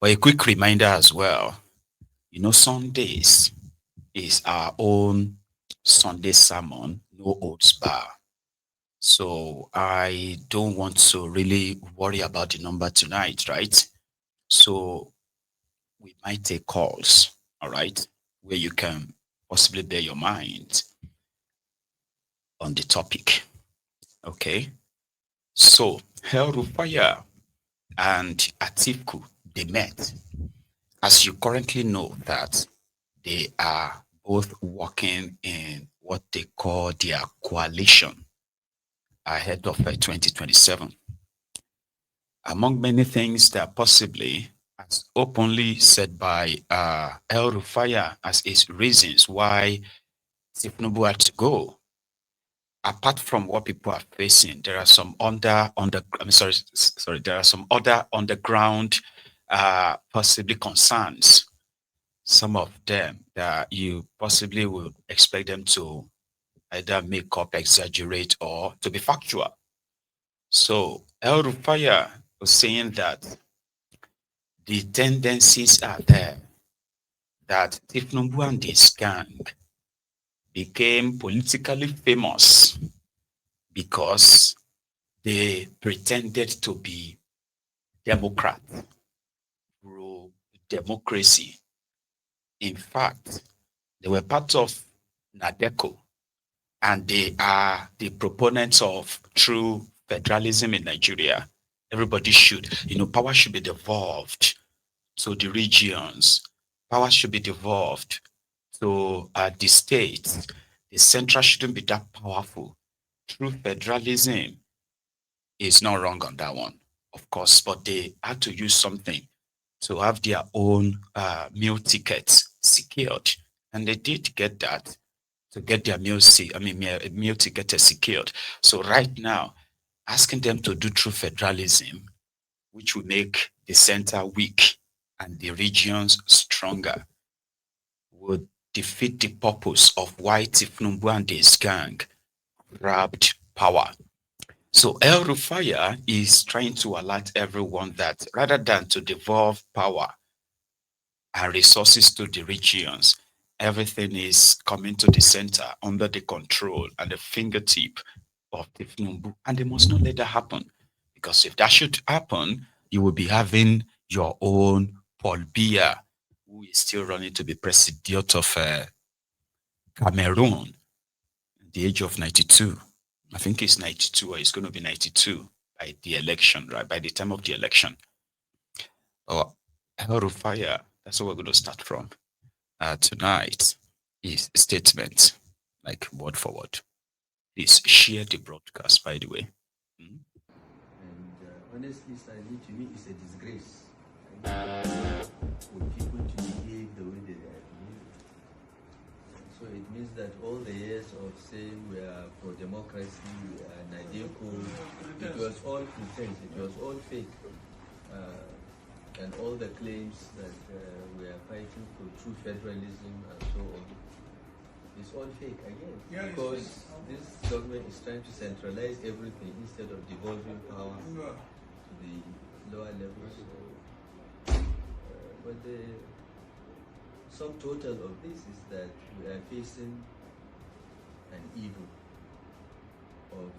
But a quick reminder as well, Sundays is our own Sunday sermon, no holds bar. So I don't want to really worry about the number tonight, right? So we might take calls, all right, where you can possibly bear your mind on the topic. Okay. So El Rufaya and Atiku, they met. As you currently know that they are both working in what they call their coalition ahead of 2027. Among many things that possibly, as openly said by El Rufaya as his reasons why Tinubu had to go, apart from what people are facing, there are some there are some other underground possibly concerns. Some of them that you possibly would expect them to either make up, exaggerate, or to be factual. So El Rufaya was saying that the tendencies are there that Tifnumbu and his gang became politically famous because they pretended to be Democrat, pro democracy. In fact, they were part of Nadeco, and they are the proponents of true federalism in Nigeria. Everybody should, power should be devolved to the regions. Power should be devolved to the states. The central shouldn't be that powerful. True federalism is not wrong on that one, of course, but they had to use something to have their own meal tickets secured. And they did get that to get their meal ticket secured. So right now, asking them to do true federalism, which will make the center weak and the regions stronger, would defeat the purpose of why Tifnumbu and his gang grabbed power. So El Rufaya is trying to alert everyone that rather than to devolve power and resources to the regions, everything is coming to the center under the control and the fingertip of Tifnumbu. And they must not let that happen. Because if that should happen, you will be having your own Paul Biya, who is still running to be president of Cameroon at the age of 92. I think he's 92 or he's going to be 92 by the election, right? By the time of the election. Or El Rufaya, that's what we're going to start from tonight, is statement, like word for word. Please share the broadcast, by the way. Mm. And honestly, Sally, to me, it's a disgrace for people to behave the way they are behaving. So it means that all the years of saying we are for democracy, we are Nadeco, it was all pretense, it was all fake. And all the claims that we are fighting for true federalism and so on, it's all fake again. Yeah, because this government is trying to centralize everything instead of devolving power to the lower levels. But the sum total of this is that we are facing an evil of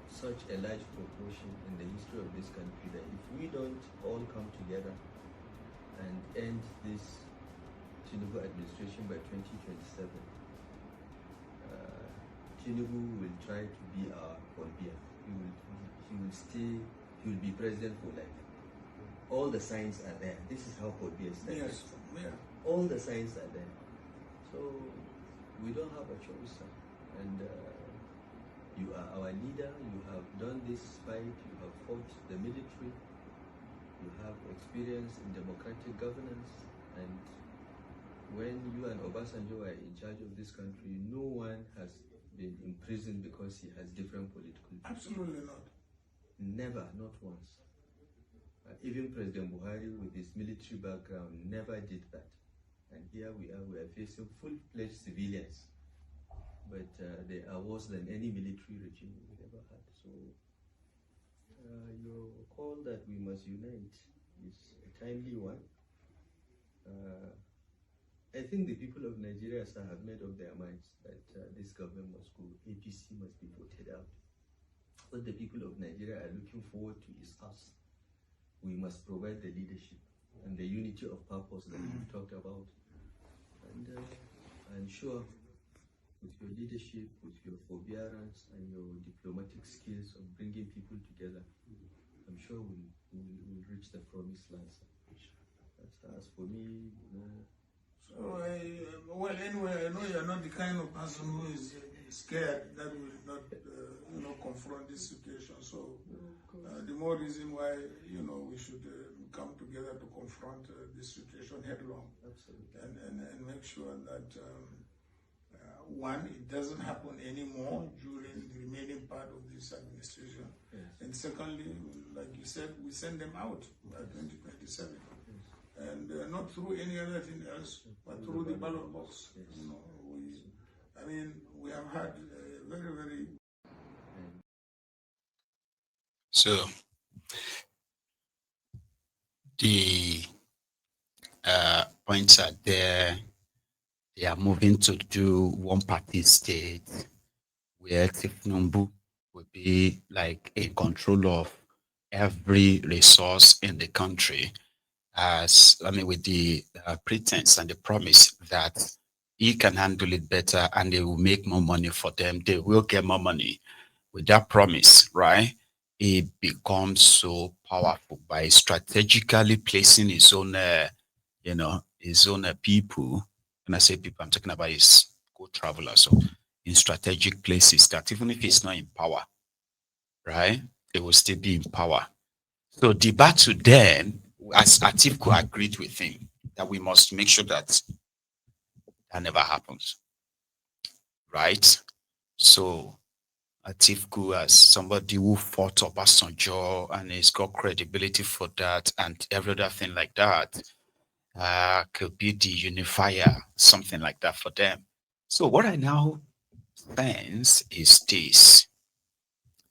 such a large proportion in the history of this country that if we don't all come together and end this Tinubu administration by 2027, Tinubu will try to be our Bolivia. He will stay, he will be president for life. All the signs are there. This is how Bolivia is. Yes. Yeah. All the signs are there. So we don't have a choice. And you are our leader. You have done this fight. You have fought the military. You have experience in democratic governance. And when you and Obasanjo are in charge of this country, no one has been imprisoned because he has different political views. Absolutely not. Never, not once. Even President Buhari, with his military background, never did that. And here we are facing full-fledged civilians. But they are worse than any military regime we've ever had. So your call that we must unite is a timely one. Uh, I think the people of Nigeria, sir, have made up their minds that this government must go. APC must be voted out. What the people of Nigeria are looking forward to is us. We must provide the leadership and the unity of purpose that we've talked about. And I'm sure with your leadership, with your forbearance and your diplomatic skills of bringing people together, I'm sure we'll reach the promised land. As for me, so well, anyway, I know you're not the kind of person who is scared that will not, confront this situation. So the more reason why, we should come together to confront this situation headlong. Absolutely. And make sure that one, it doesn't happen anymore during the remaining part of this administration. Yes. And secondly, like you said, we send them out by 2027. Yes. And not through any other thing else, but through the ballot box. Yes. We have had very, very. So the points are there. They are moving to do one party state where Tinubu will be like in control of every resource in the country, with the pretense and the promise that he can handle it better and they will make more money for them. They will get more money. With that promise, right? He becomes so powerful by strategically placing his own, his own people. When I say people, I'm talking about his co-travelers. So in strategic places that even if he's not in power, right, they will still be in power. So the battle then, as Atiku agreed with him, that we must make sure that that never happens, right? So Atiku, as somebody who fought Obasanjo and he's got credibility for that and every other thing like that, could be the unifier, something like that for them. So what I now sense is this.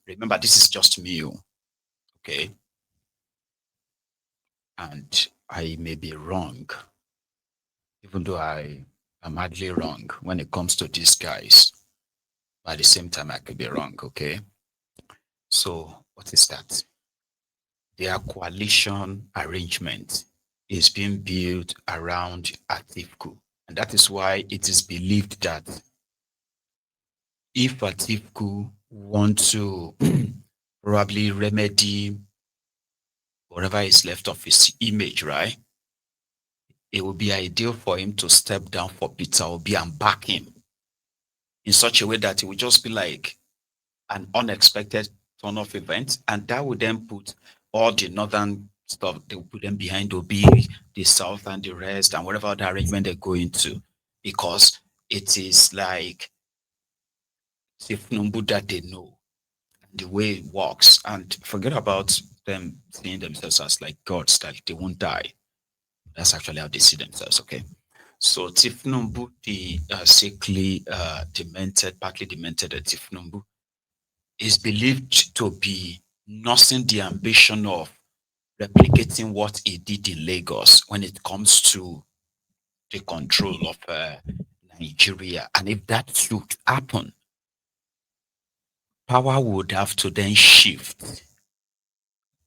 Remember, this is just me, okay? And I may be wrong, even though I am hardly wrong when it comes to these guys. But at the same time, I could be wrong, okay? So what is that? Their coalition arrangement is being built around Atiku. And that is why it is believed that if Atiku wants to probably remedy whatever is left of his image, right? It would be ideal for him to step down for Peter Obi and back him in such a way that it would just be like an unexpected turn of events. And that would then put all the northern stuff, they will put them behind Obi, the south and the rest, and whatever other arrangement they go into. Because it is like Tifnumbu that they know, the way it works. And forget about them seeing themselves as like gods, that they won't die. That's actually how they see themselves, okay? So Tifnumbu, the sickly, demented, partly demented Tifnumbu, is believed to be nursing the ambition of replicating what he did in Lagos when it comes to the control of Nigeria. And if that should happen, power would have to then shift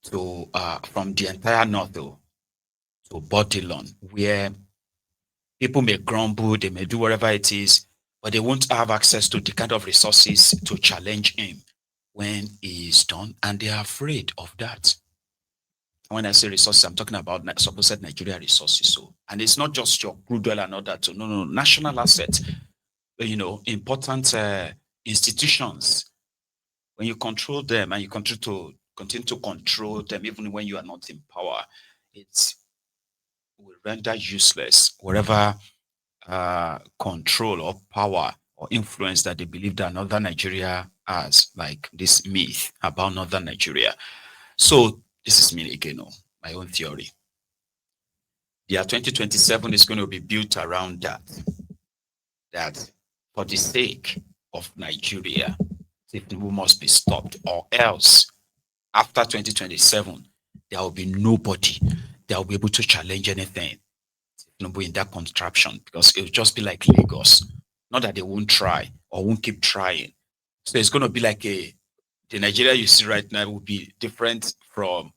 to from the entire north to Bodilon, where people may grumble, they may do whatever it is, but they won't have access to the kind of resources to challenge him when he is done, and they are afraid of that. When I say resources, I'm talking about supposed Nigeria resources. So, and it's not just your crude oil and all that. So, no, national assets. Important institutions. When you control them and you continue to control them, even when you are not in power, it will render useless whatever control or power or influence that they believe that Northern Nigeria has, like this myth about Northern Nigeria. So this is me again, my own theory. The year 2027 is going to be built around that for the sake of Nigeria, Tinubu must be stopped, or else after 2027, there will be nobody they'll be able to challenge anything, in that contraption, because it'll just be like Lagos. Not that they won't try or won't keep trying. So it's going to be like the Nigeria you see right now will be different from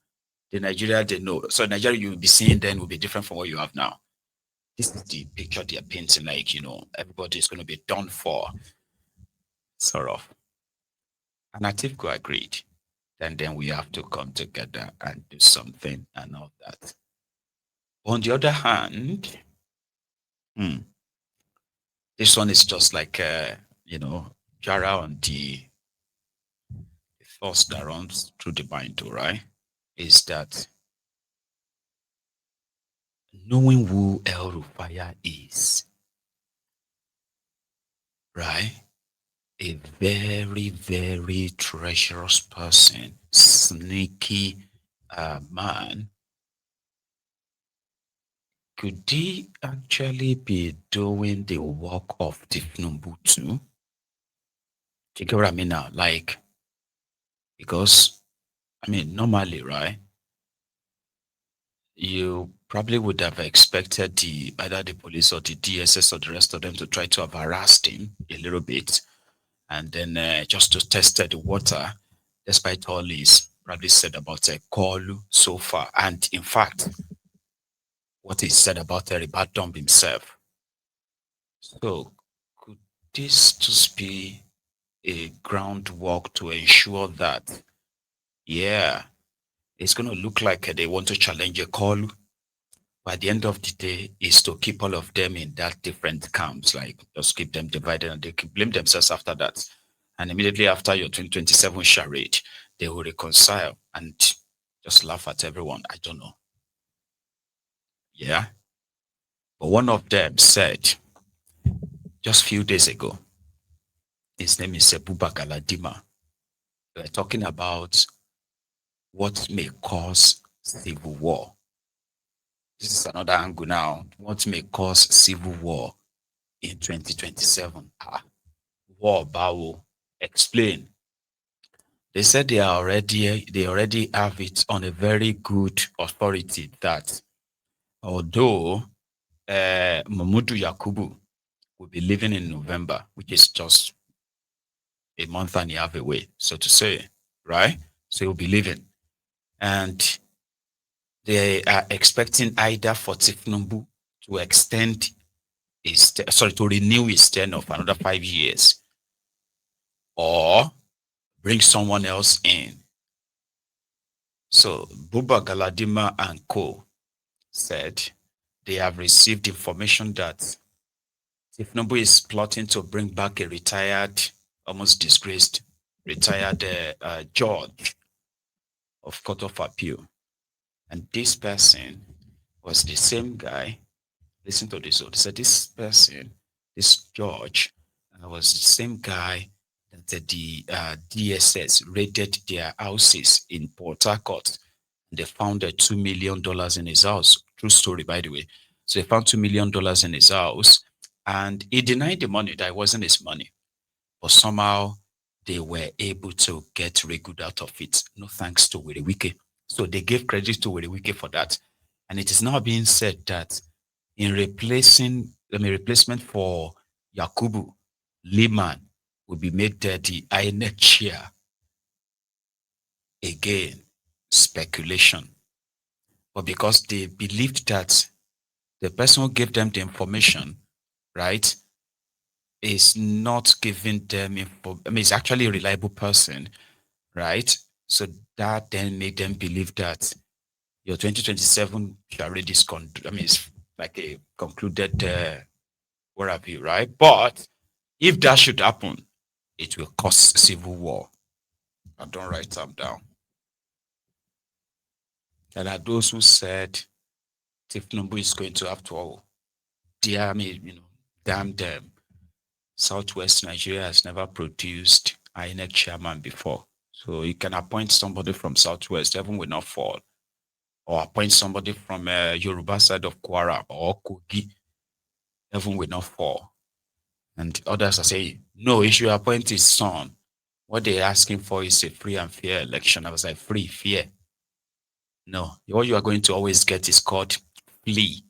the Nigeria they know. So Nigeria you will be seeing then will be different from what you have now. This is the picture they are painting, like, everybody is going to be done for, sort of. And Atiku agreed. And then we have to come together and do something and all that. On the other hand, hmm, this one is just like, Jara on the thoughts that runs through the mind, too, right? Is that knowing who El Rufai is, right? A very, very treacherous person, sneaky man. Could he actually be doing the work of Tinubu too? Do you get what I mean now? Like, because, normally, right, you probably would have expected either the police or the DSS or the rest of them to try to have harassed him a little bit, and then just to test the water, despite all he's probably said about Kolu so far, and in fact, what he said about Ribadom himself. So, could this just be a groundwork to ensure that, yeah, it's going to look like they want to challenge a call. But at the end of the day, is to keep all of them in that different camps, like just keep them divided, and they can blame themselves after that. And immediately after your 2027 charade, they will reconcile and just laugh at everyone. I don't know. Yeah. But one of them said just a few days ago, his name is Sebuba Galadima. We're talking about what may cause civil war. This is another angle now. What may cause civil war in 2027? War, Bawo. Explain. They said they already have it on a very good authority that although Mamudu Yakubu will be leaving in November, which is just a month and a half away, so to say, right? So he'll be leaving. And they are expecting either for Tifnumbu to extend to renew his tenure of another 5 years, or bring someone else in. So Buba Galadima and co. said they have received information that Tifnumbu is plotting to bring back a retired, almost disgraced, retired judge of Court of Appeal. And this person was the same guy. Listen to this. So they said this person, this judge, was the same guy that the DSS raided their houses in Port Harcourt. They found $2 million in his house. True story, by the way. So they found $2 million in his house, and he denied the money, that it wasn't his money. But somehow they were able to get very good out of it. No thanks to Wiriwike. So they gave credit to Wiriwike for that. And it is now being said that in replacement for Yakubu, Liman will be made the INEC chair. Again, speculation. But because they believed that the person who gave them the information, right, is not giving them info. It's actually a reliable person, right? So that then made them believe that your 2027 charade is it's like a concluded where have you, right? But if that should happen, it will cause civil war. I don't write them down. There are those who said Tifnumbu is going to have to damn them. Southwest Nigeria has never produced INEC chairman before. So you can appoint somebody from Southwest, heaven will not fall. Or appoint somebody from Yoruba side of Kwara or Kogi, heaven will not fall. And others are saying, no, he should appoint his son. What they're asking for is a free and fair election. I was like, free, fair. No, what you are going to always get is called flee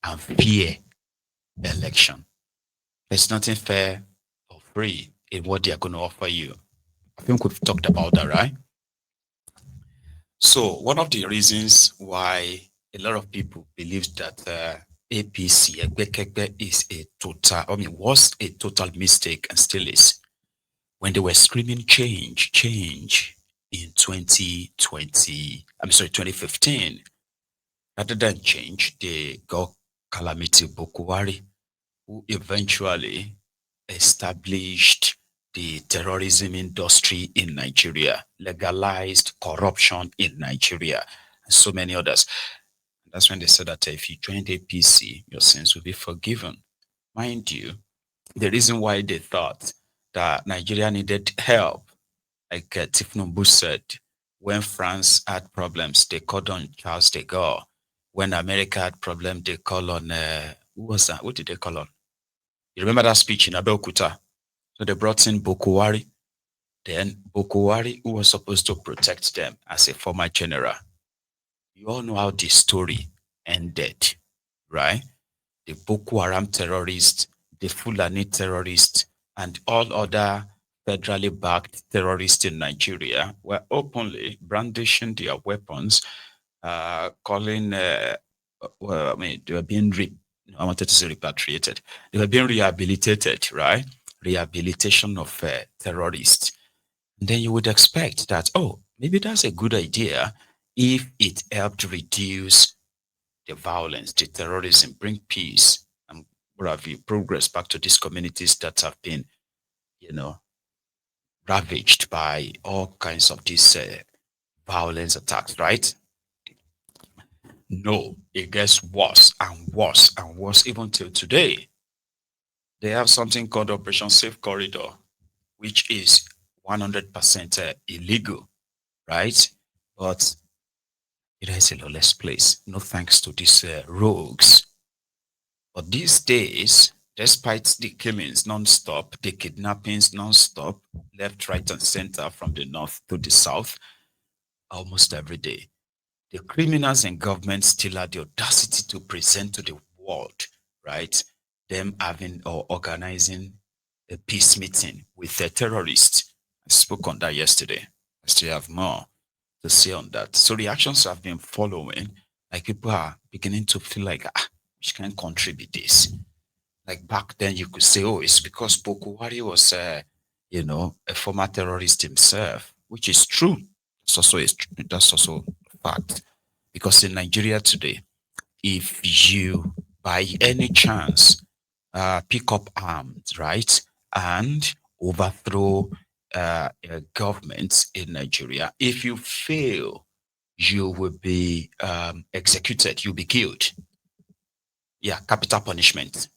and fear election. There's nothing fair or free in what they are going to offer you. I think we've talked about that, right? So one of the reasons why a lot of people believe that APC Egbekegbe is a total, I mean, was a total mistake and still is, when they were screaming change, change in 2020, I'm sorry, 2015, rather than change, they got Calamity Bokuwari, who eventually established the terrorism industry in Nigeria, legalized corruption in Nigeria, and so many others. That's when they said that if you joined APC, your sins will be forgiven. Mind you, the reason why they thought that Nigeria needed help, like Tinubu said, when France had problems, they called on Charles de Gaulle. When America had problems, they called on, who was that? What did they call on? You remember that speech in Abeokuta? So they brought in Bokuwari. Then Bokuwari, who was supposed to protect them as a former general. You all know how the story ended, right? The Boko Haram terrorists, the Fulani terrorists, and all other federally backed terrorists in Nigeria were openly brandishing their weapons, calling, well, I mean, they were being, I wanted to say repatriated. They were being rehabilitated, right? Rehabilitation of terrorists. And then you would expect that, oh, maybe that's a good idea if it helped reduce the violence, the terrorism, bring peace and what have you, progress back to these communities that have been, you know, ravaged by all kinds of these violence attacks, right? No, it gets worse and worse and worse even till today. They have something called Operation Safe Corridor, which is 100% illegal, right? But it is a lawless place, no thanks to these rogues. But these days, despite the killings non-stop, the kidnappings non-stop, left, right, and center from the north to the south, almost every day, the criminals and government still had the audacity to present to the world, right, them having or organizing a peace meeting with the terrorists. I spoke on that yesterday. I still have more to say on that. So reactions have been following. Like people are beginning to feel like, which can contribute this? Like back then, you could say, oh, it's because Bokuwari was, a former terrorist himself, which is true. That's also a fact. Because in Nigeria today, if you by any chance pick up arms, right, and overthrow a government in Nigeria, if you fail, you will be executed, you'll be killed. Yeah, capital punishment.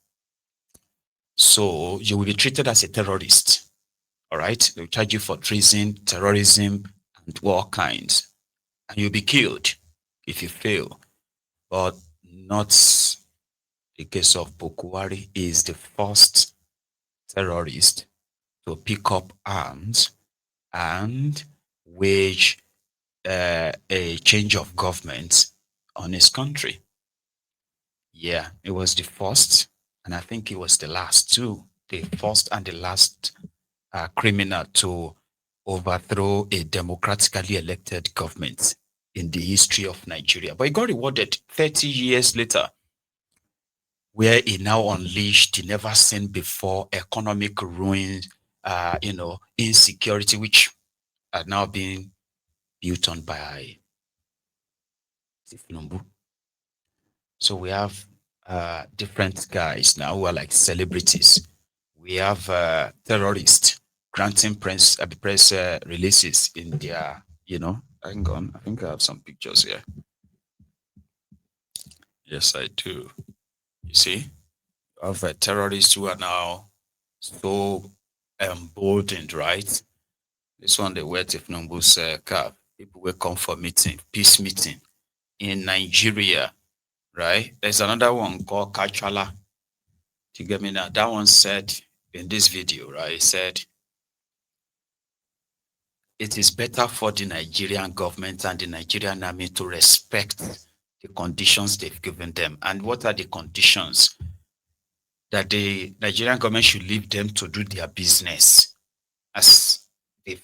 So you will be treated as a terrorist. All right. They'll charge you for treason, terrorism, and all kinds. And you'll be killed if you fail. But not the case of Bokuwari. He is the first terrorist to pick up arms and wage a change of government on his country. Yeah, it was the first, and I think it was the last too. The first and the last criminal to overthrow a democratically elected government in the history of Nigeria. But he got rewarded 30 years later, where he now unleashed the never seen before economic ruin, insecurity, which are now being built on by Tinubu. So we have different guys now who are like celebrities. We have terrorists granting press releases in their, hang on, I think I have some pictures here. Yes, I do. You see, we have terrorists who are now so emboldened, right? This one, they wear Tifnumbu's cap. People will come for meeting, peace meeting in Nigeria, right? There's another one called Kachala. Do you get me now? That one said in this video, right? It said, it is better for the Nigerian government and the Nigerian army to respect the conditions they've given them. And what are the conditions? That the Nigerian government should leave them to do their business as they